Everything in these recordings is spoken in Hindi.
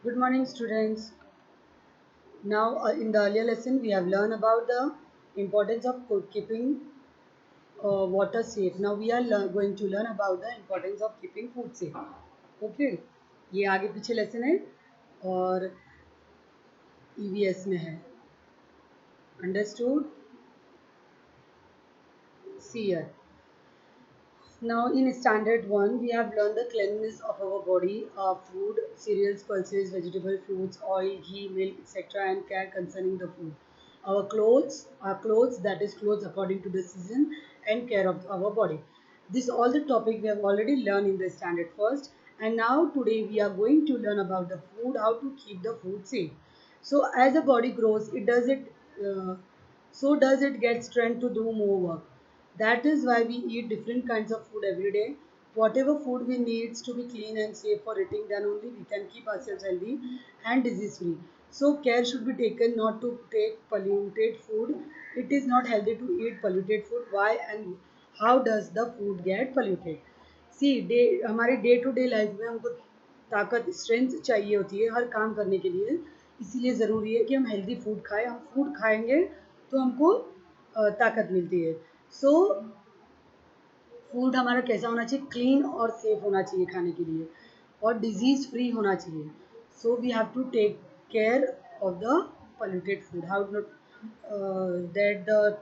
Good morning, students. Now, in the earlier lesson, we have learned about the importance of keeping water safe. Now, we are going to learn about the importance of keeping food safe. Okay, ये आगे पीछे लेसन है और EVS में है. Understood? See here. Now, in standard 1, we have learned the cleanliness of our body, food, cereals, pulses, vegetable, fruits, oil, ghee, milk, etc., and care concerning the food. Our clothes, that is clothes according to the season, and care of our body. This all the topic we have already learned in the standard first, and now today we are going to learn about the food, how to keep the food safe. So, as a body grows, so does it get strength to do more work. That is why we eat different kinds of food every day. Whatever food we needs to be clean and safe for eating, then only we can keep ourselves healthy and disease free. So care should be taken not to take polluted food. It is not healthy to eat polluted food. Why and how does the food get polluted? See day हमारे डे टू डे लाइफ में हमको ताकत स्ट्रेंथ चाहिए होती है हर काम करने के लिए. इसीलिए ज़रूरी है कि हम हेल्दी फूड खाएं. हम फूड खाएंगे तो हमको ताकत मिलती है. सो फूड हमारा कैसा होना चाहिए? क्लीन और सेफ होना चाहिए खाने के लिए और डिजीज़ फ्री होना चाहिए. So we have to take care of the polluted food. How not that the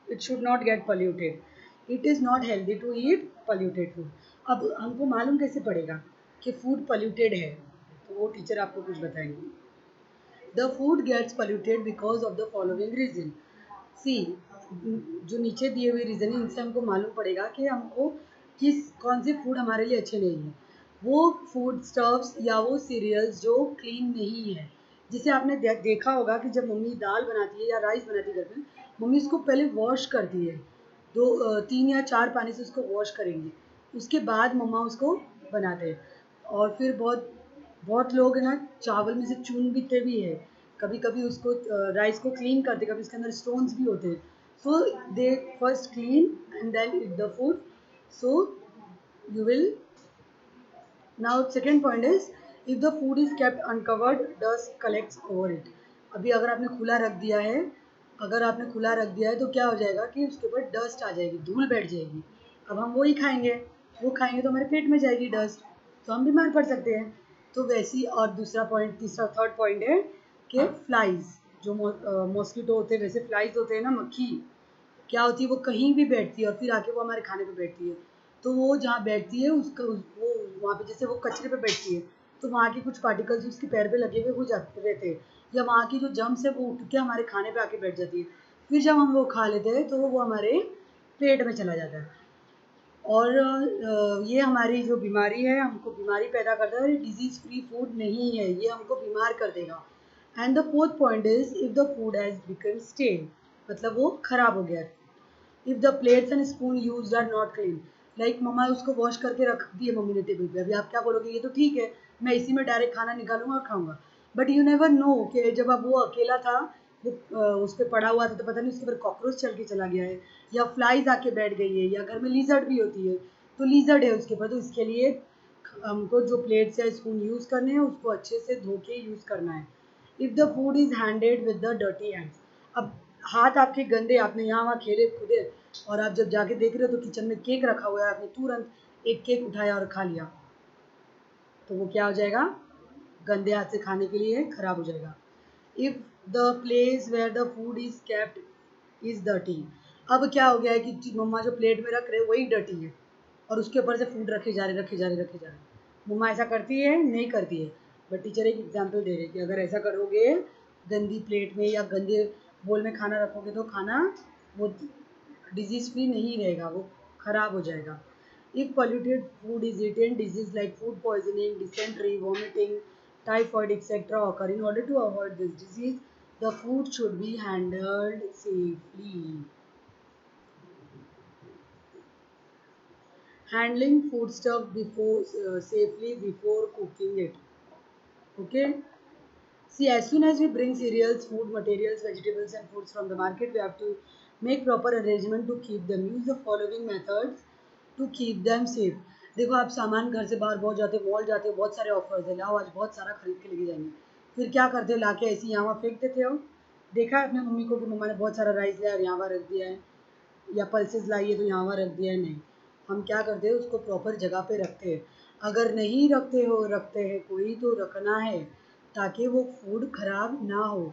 it should not get polluted. It is not healthy to eat polluted food. अब हमको मालूम कैसे पड़ेगा कि फूड polluted है? तो वो टीचर आपको कुछ बताएंगे. The food gets polluted because of the following reason. सी जो नीचे दिए हुए रीज़न है इनसे हमको मालूम पड़ेगा कि हमको कौन से फूड हमारे लिए अच्छे नहीं हैं. वो फूड स्टफ्स या वो सीरियल्स जो क्लीन नहीं है. जिसे आपने देखा होगा कि जब मम्मी दाल बनाती है या राइस बनाती है घर में, मम्मी उसको पहले वॉश करती है. 3 या 4 पानी से उसको वॉश करेंगे. उसके बाद मम्मा उसको बनाते हैं. और फिर बहुत बहुत लोग है ना चावल में से चून भी है. कभी कभी उसको राइस को क्लीन करते, कभी उसके अंदर स्टोन्स भी होते हैं. So they first clean and then it the food. So you will now second point is if the food is kept uncovered dust collects over it. अभी अगर आपने खुला रख दिया है तो क्या हो जाएगा कि उसके ऊपर डस्ट आ जाएगी, धूल बैठ जाएगी. अब हम वही खाएंगे, वो खाएंगे तो हमारे पेट में जाएगी डस्ट, तो हम बीमार पड़ सकते हैं. तो वैसी और दूसरा पॉइंट, तीसरा थर्ड पॉइंट है कि फ्लाइज जो मॉस्किटो होते हैं वैसे फ्लाइज होते हैं ना, मक्खी क्या होती है, वो कहीं भी बैठती है और फिर आके वो हमारे खाने पे बैठती है. तो वो जहाँ बैठती है वो वहाँ पे जैसे वो कचरे पे बैठती है तो वहाँ के कुछ पार्टिकल्स उसके पैर पे लगे हुए हो जाते रहते हैं, या वहाँ की जो जम्स है वो उठ के हमारे खाने पे आके बैठ जाती है. फिर जब हम वो खा लेते हैं तो वो हमारे पेट में चला जाता है. और ये हमारी जो बीमारी है हमको बीमारी पैदा करता है. डिजीज़ फ्री फूड नहीं है, ये हमको बीमार कर देगा. And the fourth point is if the food has become stale, मतलब वो खराब हो गया. If the plates and spoon use are not clean, like मम्मा उसको वॉश करके रख दिए मम्मी ने टेबल पे. अभी आप क्या बोलोगे, ये तो ठीक है, मैं इसी में डायरेक्ट खाना निकालूंगा और खाऊंगा. बट यू नेवर नो कि जब अब वो अकेला था, वो उस पर पड़ा हुआ था, तो पता नहीं उसके ऊपर कॉकरोच चल के चला गया है या फ्लाइज आके बैठ गई है या घर में लीजर्ड भी होती है तो लीजर्ड है उसके ऊपर. तो इसके लिए हमको जो प्लेट्स या स्पून यूज़ करने हैं उसको अच्छे से धो के यूज़ करना है. If the food is handed with the dirty hands, अब हाथ आपके गंदे, आपने यहाँ वहाँ खेले कूदे और आप जब जाके देख रहे हो तो किचन में केक रखा हुआ है, आपने तुरंत एक केक उठाया और खा लिया, तो वो क्या हो जाएगा? गंदे हाथ से खाने के लिए खराब हो जाएगा. If the place where the food is kept is dirty, अब क्या हो गया है कि मम्मा जो प्लेट में रख रहे वही डर्टी है और उसके ऊपर से फूड रखे जा रहे. मम्मा ऐसा करती है? नहीं करती है. बट टीचर एक एग्जांपल दे रहे हैं कि अगर ऐसा करोगे, गंदी प्लेट में या गंदे बोल में खाना रखोगे तो खाना वो डिजीज़ फ्री नहीं रहेगा, वो खराब हो जाएगा. If polluted food is eaten, disease like food poisoning, dysentery, vomiting, typhoid, etc. occur. In order to avoid this disease, the food should be handled safely. Handling foodstuff before safely before cooking it. Okay. See, as soon as we bring cereals, food materials, vegetables, and fruits from the market, we have to make proper arrangement to keep them. Use the following methods to keep them safe. देखो आप सामान घर से बाहर बहुत जाते हो, मॉल जाते हो, बहुत सारे ऑफर्स है, लाओ आज बहुत सारा खरीद के लेके जाएंगे। फिर क्या करते हो, लाके ऐसे ही यहाँ वहाँ फेंक देते हो। देखा है अपने मम्मी को कि मम्मा ने बहुत सारा राइस लिया और यहाँ वहाँ रख दिया है, या पल्सेस लाई है तो यहाँ वहाँ रख दिया है। नहीं, हम क्या करते हैं, उसको प्रॉपर जगह पे रखते हैं। अगर नहीं रखते हैं कोई, तो रखना है ताकि वो फूड खराब ना हो।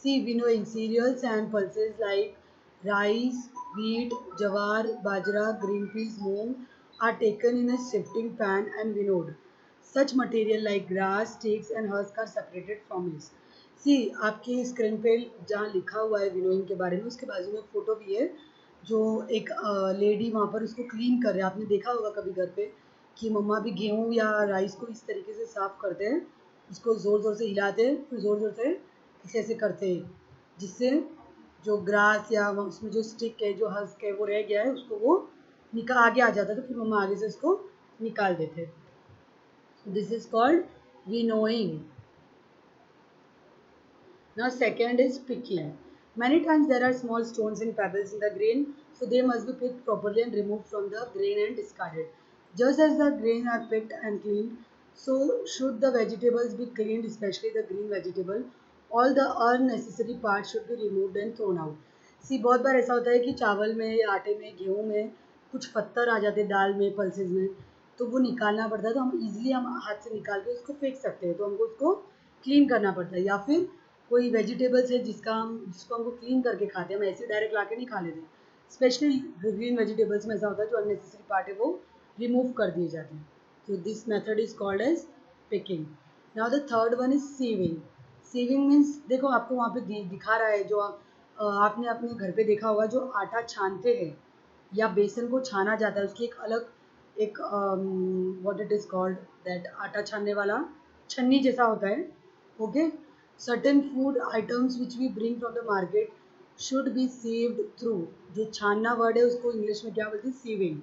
C winnowing cereals and pulses like rice, wheat, jawar, bajra, green peas, moong are taken in a shifting pan and winnowed. Such material like grass, sticks and husk are separated from it. सी आपकी स्क्रीन पे जहाँ लिखा हुआ है विनोइंग के बारे में, उसके बाजू में फोटो भी है, जो एक लेडी वहाँ पर उसको क्लीन कर रहे हैं। आपने देखा होगा कभी घर पे कि मम्मा भी गेहूँ या राइस को इस तरीके से साफ करते हैं, उसको ज़ोर ज़ोर से हिलाते हैं, फिर ज़ोर ज़ोर से ऐसे ऐसे करते हैं, जिससे जो ग्रास या उसमें जो स्टिक है, जो हस्क है, वो रह गया है, उसको वो निकाल आगे आ जाता है, तो फिर मम्मा आगे से उसको निकाल देते हैं। This is called winnowing. Now second is picking. Many times there are small stones and pebbles in the grain, so they must be picked properly and removed from the grain and discarded. Just as the grain are picked and cleaned, so should the vegetables be cleaned, especially the green vegetable. All the unnecessary parts should be removed and thrown out. सी बहुत बार ऐसा होता है कि चावल में या आटे में, गेहूँ में कुछ पत्थर आ जाते हैं, दाल में, पल्सेस में, तो वो निकालना पड़ता है। तो हम इजीली हम हाथ से निकाल के उसको फेंक सकते हैं, तो हमको उसको क्लीन करना पड़ता है। या फिर कोई वेजिटेबल्स है जिसको हमको क्लीन करके खाते हैं, हम ऐसे डायरेक्ट ला के नहीं खा लेते। स्पेशली ग्रीन वेजिटेबल्स में ऐसा होता है, जो अननेसेसरी पार्ट है वो रिमूव कर दिए जाते हैं। तो this method is called as picking. Now the third one is sieving. Sieving means, देखो आपको वहाँ पे दिखा रहा है, जो आपने अपने घर पे देखा होगा, जो आटा छानते हैं या बेसन को छाना जाता है, उसकी एक अलग एक what it is called, that आटा छानने वाला छन्नी जैसा होता है। Okay, certain food items which we bring from the market should be sieved through। जो छानना वर्ड है उसको इंग्लिश में क्या बोलते हैं, sieving.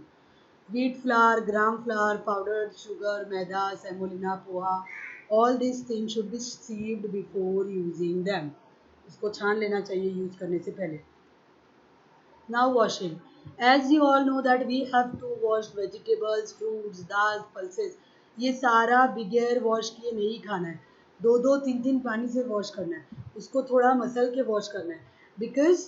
wheat flour, gram flour, powdered sugar, maida, semolina, poha, all these things should be sieved before using them। इसको छान लेना चाहिए यूज करने से पहले। Now washing. As you all know that we have to wash vegetables, fruits, dals, pulses। ये सारा बिगैर वॉश किए नहीं खाना है, दो दो तीन तीन पानी से वॉश करना है, उसको थोड़ा मसल के वॉश करना है। बिकॉज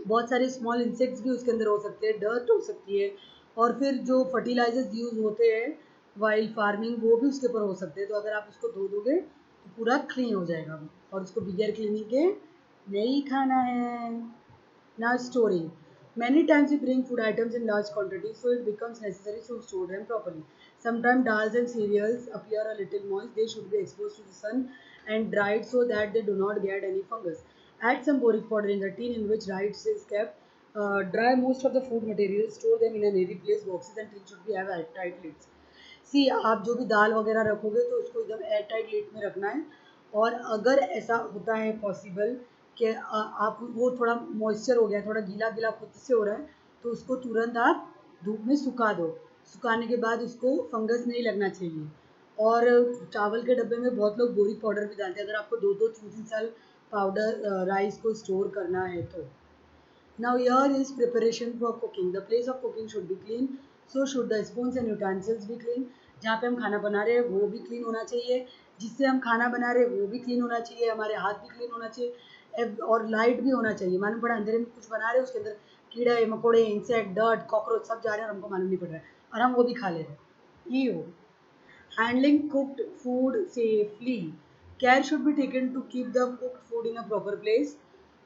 बहुत सारे स्मॉल इंसेक्ट्स भी उसके अंदर हो सकते हैं, डर्ट हो सकती है, और फिर जो फर्टिलाइजर्स यूज होते हैं वाइल्ड फार्मिंग, वो भी उसके ऊपर हो सकते हैं। तो अगर आप उसको धो दोगे तो पूरा क्लीन हो जाएगा, और उसको बिगैर क्लीनिंग के नहीं खाना है। Now storing. Many times we bring food items in large quantities, so it becomes necessary to store them properly. Sometimes dals and cereals appear a little moist. They should be exposed to the sun and dried so that they do not get any fungus. Add some boric powder in the tin in which rice is kept. Dry most of the food materials. Store them in an airy place. Boxes and tins should be have tight lids। सी आप जो भी दाल वगैरह रखोगे तो उसको एकदम एयर टाइट लिड में रखना है। और अगर ऐसा होता है पॉसिबल कि आप वो थोड़ा मॉइस्चर हो गया, थोड़ा गीला गीला खुद से हो रहा है, तो उसको तुरंत आप धूप में सुखा दो। सुखाने के बाद उसको फंगस नहीं लगना चाहिए। और चावल के डब्बे में बहुत लोग बोरिक पाउडर भी डालते हैं, अगर आपको दो दो तीन तीन साल पाउडर राइस को स्टोर करना है तो। Now here is preparation for cooking. The place of cooking should be clean. So should the spoons and utensils be clean. जहाँ पे हम खाना बना रहे हैं वो भी क्लीन होना चाहिए, जिससे हम खाना बना रहे हैं वो भी क्लीन होना चाहिए, हमारे हाथ भी क्लीन होना चाहिए, और लाइट भी होना चाहिए। मालूम पड़ा अंधेरे में कुछ बना रहे हैं, उसके अंदर कीड़े मकोड़े, इंसेक्ट, डर्ट, कॉकरोच सब जा रहे हैं और हमको मालूम नहीं पड़ रहा है, और हम वो भी खा ले रहे हैं। ये हो handling cooked food safely। Care should be taken to keep the cooked food in a proper place।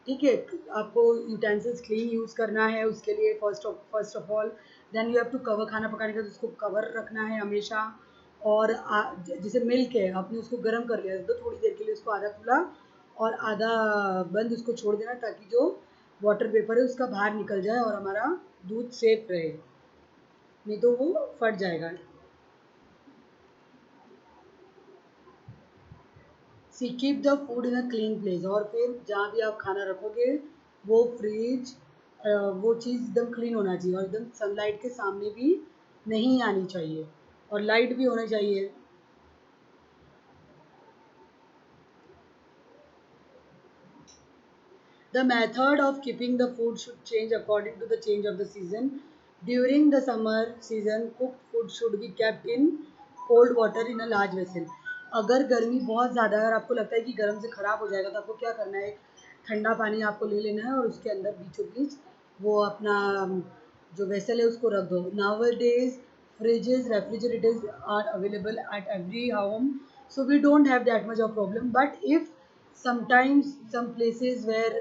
ठीक है, आपको यूटेंसिल्स क्लीन यूज़ करना है उसके लिए, first of all. Then you have to cover, खाना पकाने का तो उसको कवर रखना है हमेशा। और जैसे मिल्क है, आपने उसको गर्म कर लिया तो थोड़ी देर के लिए उसको आधा खुला और आधा बंद उसको छोड़ देना, ताकि जो वाटर वेपर है उसका बाहर निकल जाए और हमारा दूध सेफ रहे, नहीं तो वो फट जाएगा। C keep the food in a clean place. और फिर जहाँ भी आप खाना रखोगे वो फ्रिज, वो चीज़ एकदम क्लीन होना चाहिए, और एकदम सनलाइट के सामने भी नहीं आनी चाहिए, और लाइट भी होना चाहिए। The method of keeping the food should change according to the change of the season। During the summer season, cooked food should be kept in cold water in a large vessel. अगर गर्मी बहुत ज़्यादा है और आपको लगता है कि गर्म से ख़राब हो जाएगा तो आपको क्या करना है, ठंडा पानी आपको ले लेना है और उसके अंदर बीचों बीच वो अपना जो वेसल है उसको रख दो. Nowadays fridges, refrigerators are available at every home, so we don't have that much of problem. But if sometimes some places where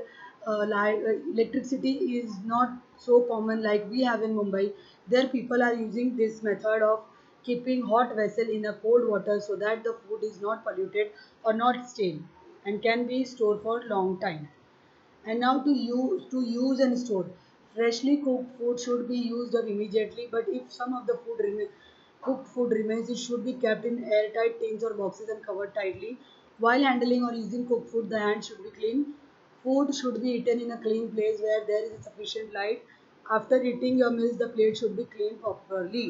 electricity is not so common like we have in Mumbai, there people are using this method of keeping hot vessel in a cold water so that the food is not polluted or not stained and can be stored for long time. And now to use and store. Freshly cooked food should be used up immediately, but if some of the cooked food remains, it should be kept in airtight tins or boxes and covered tightly. While handling or using cooked food, the hands should be clean. Food should be eaten in a clean place where there is sufficient light. After eating your meals, the plate should be cleaned properly.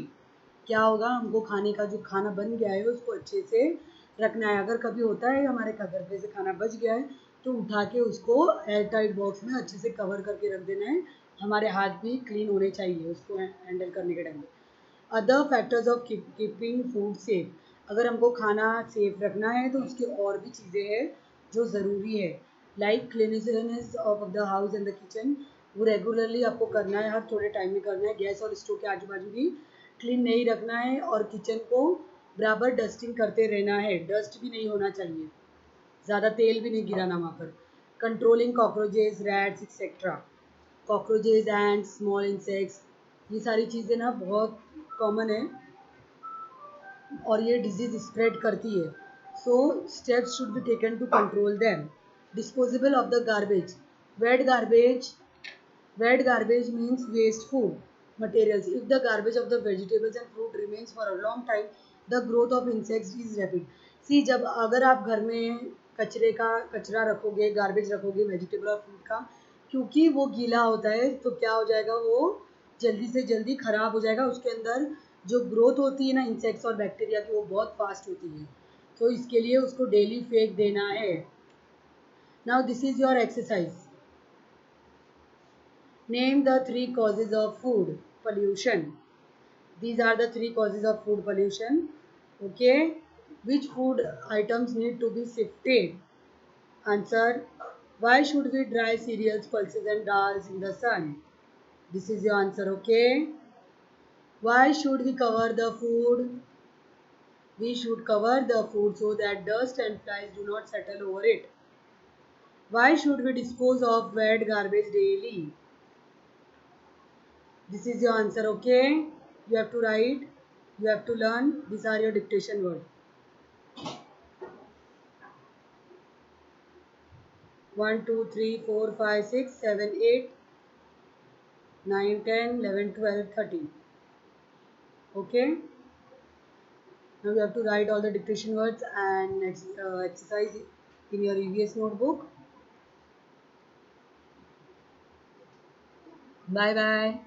क्या होगा, हमको खाने का जो खाना बन गया है उसको अच्छे से रखना है. अगर कभी होता है हमारे घर पे से खाना बच गया है तो उठा के उसको एयर टाइट बॉक्स में अच्छे से कवर करके रख देना है. हमारे हाथ भी क्लीन होने चाहिए उसको हैंडल करने के टाइम पे. Other factors of keeping food safe. अगर हमको खाना सेफ रखना है तो उसकी और भी चीज़ें हैं जो ज़रूरी है. Like cleanliness of the house and the kitchen. वो रेगुलरली आपको करना है, हर थोड़े टाइम में करना है. गैस और स्टोव के आजू बाजू भी क्लीन नहीं रखना है और किचन को बराबर डस्टिंग करते रहना है. डस्ट भी नहीं होना चाहिए, ज़्यादा तेल भी नहीं गिराना वहाँ पर. Controlling cockroaches, rats etcetera. Cockroaches, ends, small insects, ये सारी चीज़ें ना बहुत कॉमन है और ये डिजीज़ स्प्रेड करती है. So steps should be taken to control them. Disposable of the garbage. Wet garbage. Wet garbage means waste food materials. If the garbage of the vegetables and fruit remains for a long time, the growth of insects is rapid. See, जब अगर आप घर में कचरा रखोगे, गार्बेज रखोगे वेजिटेबल और फ्रूट का, क्योंकि वो गीला होता है तो क्या हो जाएगा, वो जल्दी से जल्दी ख़राब हो जाएगा. उसके अंदर जो ग्रोथ होती है ना इंसेक्ट्स और बैक्टीरिया की, वो बहुत फास्ट होती है. तो इसके लिए उसको डेली फेंक देना है. Now this is your exercise. Name the three causes of food pollution. These are the three causes of food pollution. Okay. Which food items need to be sifted? Answer. Why should we dry cereals, pulses and dals in the sun? This is your answer. Okay. Why should we cover the food? We should cover the food so that dust and flies do not settle over it. Why should we dispose of wet garbage daily? This is your answer. Okay. You have to write. You have to learn. These are your dictation words. 1, 2, 3, 4, 5, 6, 7, 8, 9, 10, 11, 12, 13. Okay. Now you have to write all the dictation words and exercise in your EVS notebook. Bye bye.